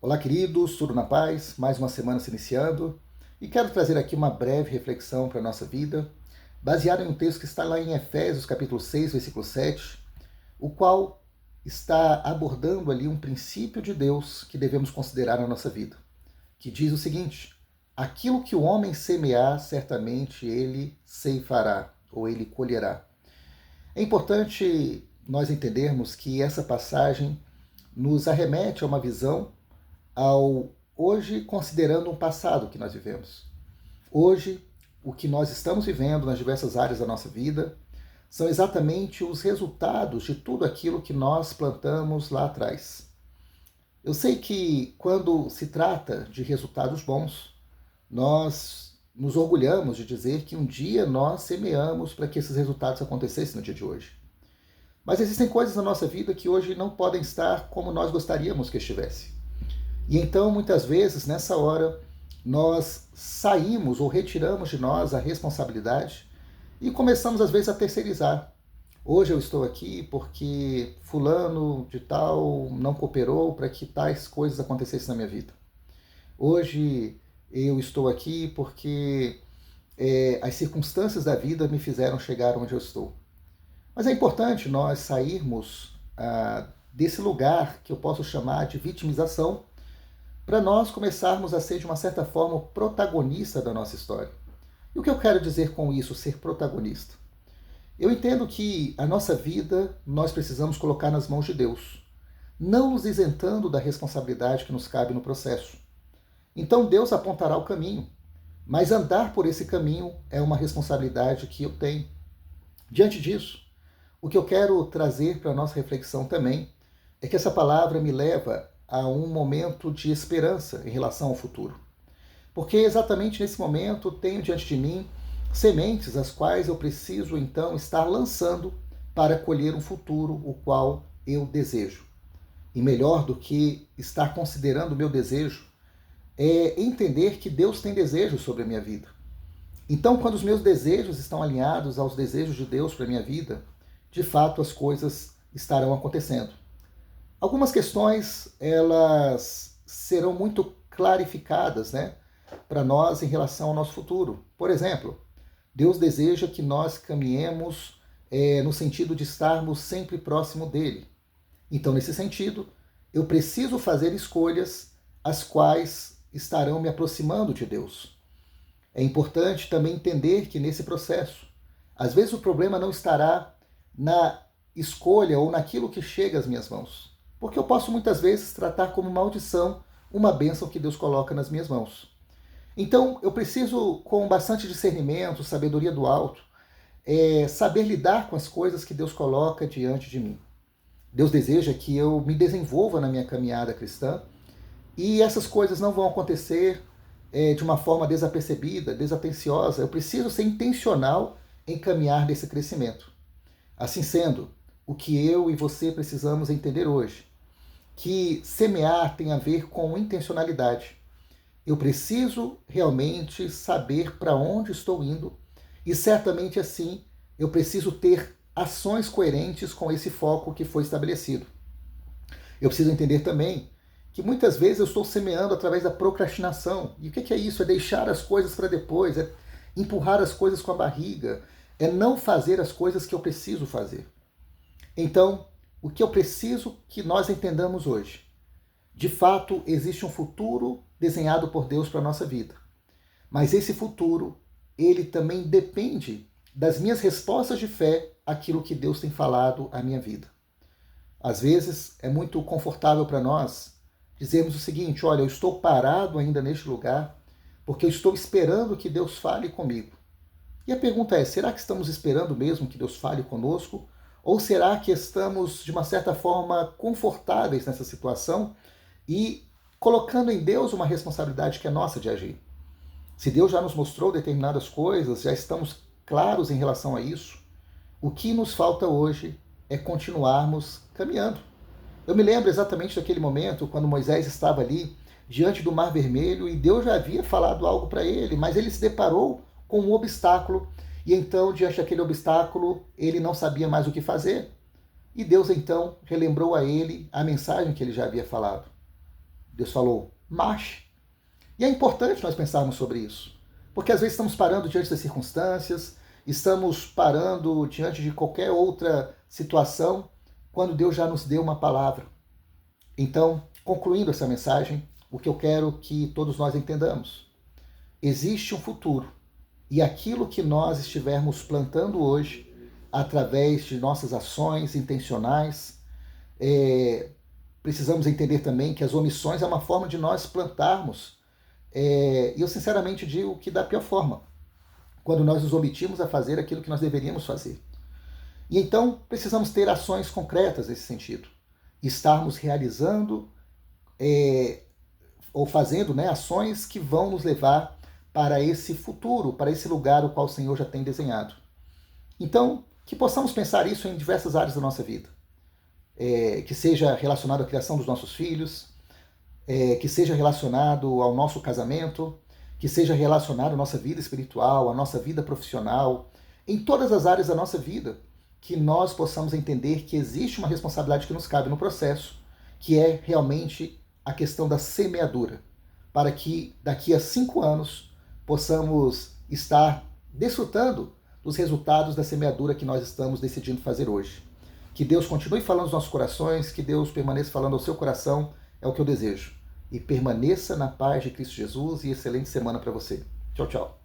Olá, queridos, tudo na paz? Mais uma semana se iniciando e quero trazer aqui uma breve reflexão para a nossa vida, baseada em um texto que está lá em Efésios, capítulo 6, versículo 7, o qual está abordando ali um princípio de Deus que devemos considerar na nossa vida, que diz o seguinte: aquilo que o homem semear, certamente ele ceifará, ou ele colherá. É importante nós entendermos que essa passagem nos arremete a uma visão ao hoje considerando um passado que nós vivemos. Hoje, o que nós estamos vivendo nas diversas áreas da nossa vida são exatamente os resultados de tudo aquilo que nós plantamos lá atrás. Eu sei que quando se trata de resultados bons, nós nos orgulhamos de dizer que um dia nós semeamos para que esses resultados acontecessem no dia de hoje. Mas existem coisas na nossa vida que hoje não podem estar como nós gostaríamos que estivesse. E então, muitas vezes, nessa hora, nós saímos ou retiramos de nós a responsabilidade e começamos, às vezes, a terceirizar. Hoje eu estou aqui porque fulano de tal não cooperou para que tais coisas acontecessem na minha vida. Hoje eu estou aqui porque as circunstâncias da vida me fizeram chegar onde eu estou. Mas é importante nós sairmos desse lugar que eu posso chamar de vitimização, para nós começarmos a ser, de uma certa forma, o protagonista da nossa história. E o que eu quero dizer com isso, ser protagonista? Eu entendo que a nossa vida nós precisamos colocar nas mãos de Deus, não nos isentando da responsabilidade que nos cabe no processo. Então Deus apontará o caminho, mas andar por esse caminho é uma responsabilidade que eu tenho. Diante disso, o que eu quero trazer para a nossa reflexão também é que essa palavra me leva a um momento de esperança em relação ao futuro. Porque exatamente nesse momento tenho diante de mim sementes as quais eu preciso então estar lançando para colher um futuro o qual eu desejo. E melhor do que estar considerando o meu desejo é entender que Deus tem desejos sobre a minha vida. Então, quando os meus desejos estão alinhados aos desejos de Deus para a minha vida, de fato as coisas estarão acontecendo. Algumas questões, elas serão muito clarificadas, para nós em relação ao nosso futuro. Por exemplo, Deus deseja que nós caminhemos no sentido de estarmos sempre próximo dele. Então, nesse sentido, eu preciso fazer escolhas as quais estarão me aproximando de Deus. É importante também entender que nesse processo, às vezes o problema não estará na escolha ou naquilo que chega às minhas mãos. Porque eu posso muitas vezes tratar como maldição uma bênção que Deus coloca nas minhas mãos. Então eu preciso, com bastante discernimento, sabedoria do alto, saber lidar com as coisas que Deus coloca diante de mim. Deus deseja que eu me desenvolva na minha caminhada cristã e essas coisas não vão acontecer de uma forma desapercebida, desatenciosa. Eu preciso ser intencional em caminhar nesse crescimento. Assim sendo, o que eu e você precisamos entender hoje, que semear tem a ver com intencionalidade. Eu preciso realmente saber para onde estou indo e certamente assim eu preciso ter ações coerentes com esse foco que foi estabelecido. Eu preciso entender também que muitas vezes eu estou semeando através da procrastinação. E o que é isso? É deixar as coisas para depois, é empurrar as coisas com a barriga, é não fazer as coisas que eu preciso fazer. Então, o que eu preciso que nós entendamos hoje? De fato, existe um futuro desenhado por Deus para a nossa vida. Mas esse futuro, ele também depende das minhas respostas de fé àquilo que Deus tem falado à minha vida. Às vezes, é muito confortável para nós dizermos o seguinte: olha, eu estou parado ainda neste lugar porque eu estou esperando que Deus fale comigo. E a pergunta é, será que estamos esperando mesmo que Deus fale conosco? Ou será que estamos, de uma certa forma, confortáveis nessa situação e colocando em Deus uma responsabilidade que é nossa de agir? Se Deus já nos mostrou determinadas coisas, já estamos claros em relação a isso, o que nos falta hoje é continuarmos caminhando. Eu me lembro exatamente daquele momento quando Moisés estava ali diante do Mar Vermelho e Deus já havia falado algo para ele, mas ele se deparou com um obstáculo. E então, diante daquele obstáculo, ele não sabia mais o que fazer. E Deus então relembrou a ele a mensagem que ele já havia falado. Deus falou, marche. E é importante nós pensarmos sobre isso, porque às vezes estamos parando diante das circunstâncias, estamos parando diante de qualquer outra situação, quando Deus já nos deu uma palavra. Então, concluindo essa mensagem, o que eu quero que todos nós entendamos: existe um futuro, e aquilo que nós estivermos plantando hoje, através de nossas ações intencionais, precisamos entender também que as omissões é uma forma de nós plantarmos, e eu sinceramente digo que da pior forma, quando nós nos omitimos a fazer aquilo que nós deveríamos fazer. E então precisamos ter ações concretas nesse sentido, estarmos realizando ou fazendo ações que vão nos levar para esse futuro, para esse lugar o qual o Senhor já tem desenhado. Então, que possamos pensar isso em diversas áreas da nossa vida. Que seja relacionado à criação dos nossos filhos, que seja relacionado ao nosso casamento, que seja relacionado à nossa vida espiritual, à nossa vida profissional, em todas as áreas da nossa vida, que nós possamos entender que existe uma responsabilidade que nos cabe no processo, que é realmente a questão da semeadura, para que daqui a 5 anos possamos estar desfrutando dos resultados da semeadura que nós estamos decidindo fazer hoje. Que Deus continue falando aos nossos corações, que Deus permaneça falando ao seu coração, é o que eu desejo. E permaneça na paz de Cristo Jesus e excelente semana para você. Tchau, tchau.